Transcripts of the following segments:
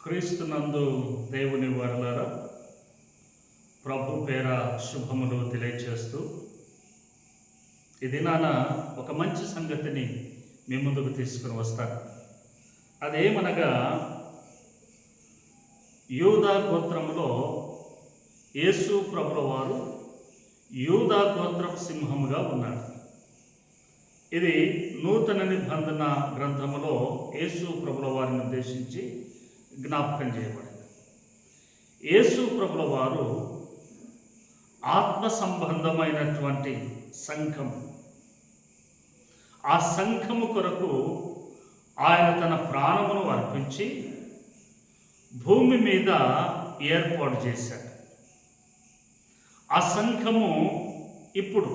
క్రీస్తునందు దేవుని వారలారా, ప్రభు పేర శుభములు తెలియచేస్తూ ఈ దినాన ఒక మంచి సంగతిని మీ ముందుకు తీసుకుని వస్తాను. అదేమనగా, యూదా గోత్రములో యేసు ప్రభుల వారు యూదా గోత్రపు సింహముగా ఉన్నాడు. ఇది నూతన నిబంధన గ్రంథములో యేసు ప్రభుల వారిని ఉద్దేశించి జ్ఞాపకం చేయబడింది. యేసు ప్రభుల వారు ఆత్మ సంబంధమైనటువంటి సంఘం, ఆ సంఘము కొరకు ఆయన తన ప్రాణమును అర్పించి భూమి మీద ఏర్పాటు చేశాడు. ఆ సంఘము ఇప్పుడు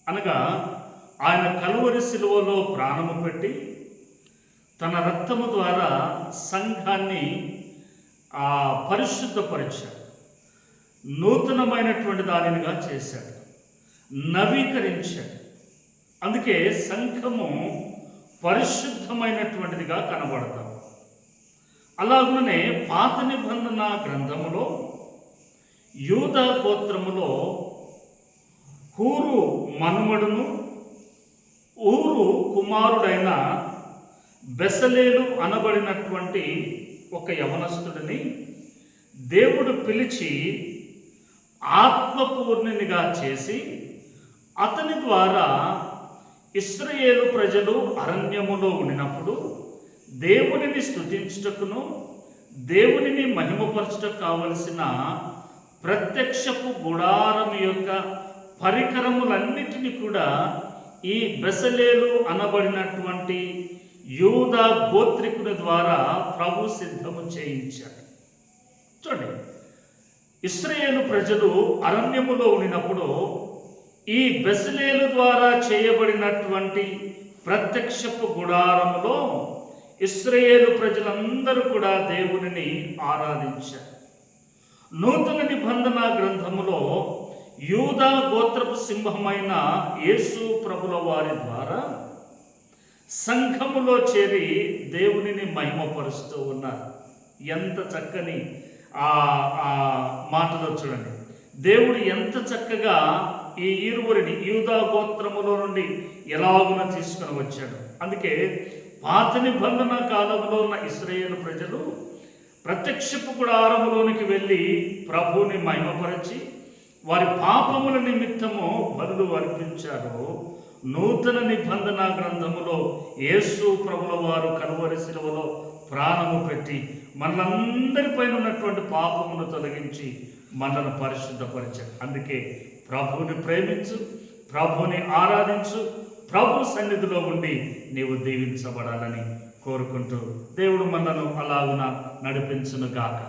అనగా ఆయన కలువరి శిలువలో ప్రాణము పెట్టి తన రక్తము ద్వారా సంఘాన్ని పరిశుద్ధపరిచాడు, నూతనమైనటువంటి దానినిగా చేశాడు, నవీకరించాడు. అందుకే సంఘము పరిశుద్ధమైనటువంటిదిగా కనబడతాం. అలాగనే పాత నిబంధన గ్రంథములో యూదా గోత్రములో హూరు మనుమడును ఊరు కుమారుడైన బెసలేలు అనబడినటువంటి ఒక యవనస్తుడిని దేవుడు పిలిచి ఆత్మపూర్ణునిగా చేసి అతని ద్వారా ఇశ్రాయేలు ప్రజలు అరణ్యములో ఉండినప్పుడు దేవునిని స్తుతించుటకును దేవునిని మహిమపరచుటకు కావలసిన ప్రత్యక్షపు గుడారం యొక్క పరికరములన్నిటినీ కూడా ఈ బెసలేలు అనబడినటువంటి యూదా గోత్రికుని ద్వారా ప్రభు సిద్ధము చేయించాడు. చూడండి, ఇశ్రాయేలు ప్రజలు అరణ్యములో ఉండినప్పుడు ఈ బెసలేలు ద్వారా చేయబడినటువంటి ప్రత్యక్షపు గుడారములో ఇశ్రాయేలు ప్రజలందరూ కూడా దేవునిని ఆరాధించారు. నూతన నిబంధన గ్రంథములో యూదా గోత్రపు సింహమైన యేసు ప్రభుల వారి ద్వారా సంఘములో చేరి దేవునిని మహిమపరుస్తూ ఉన్నారు. ఎంత చక్కని ఆ మాటలో చూడండి, దేవుడు ఎంత చక్కగా ఈ ఇరువురిని యూదా గోత్రములో నుండి ఎలాగున తీసుకుని వచ్చాడు. అందుకే పాత నిబంధన కాలంలో ఉన్న ఇశ్రాయేలు ప్రజలు ప్రత్యక్షపు గుడారములోనికి వెళ్ళి ప్రభువుని మహిమపరిచి వారి పాపముల నిమిత్తము బలులు అర్పించారు. నూతన నిబంధన గ్రంథములో యేసు ప్రభుల వారు కలువరి శిలువలో ప్రాణము పెట్టి మనలందరిపైన ఉన్నటువంటి పాపమును తొలగించి మనలను పరిశుద్ధపరిచారు. అందుకే ప్రభువుని ప్రేమించు, ప్రభువుని ఆరాధించు, ప్రభు సన్నిధిలో ఉండి నీవు దీవించబడాలని కోరుకుంటూ దేవుడు మనలను అలాగున నడిపించును గాక.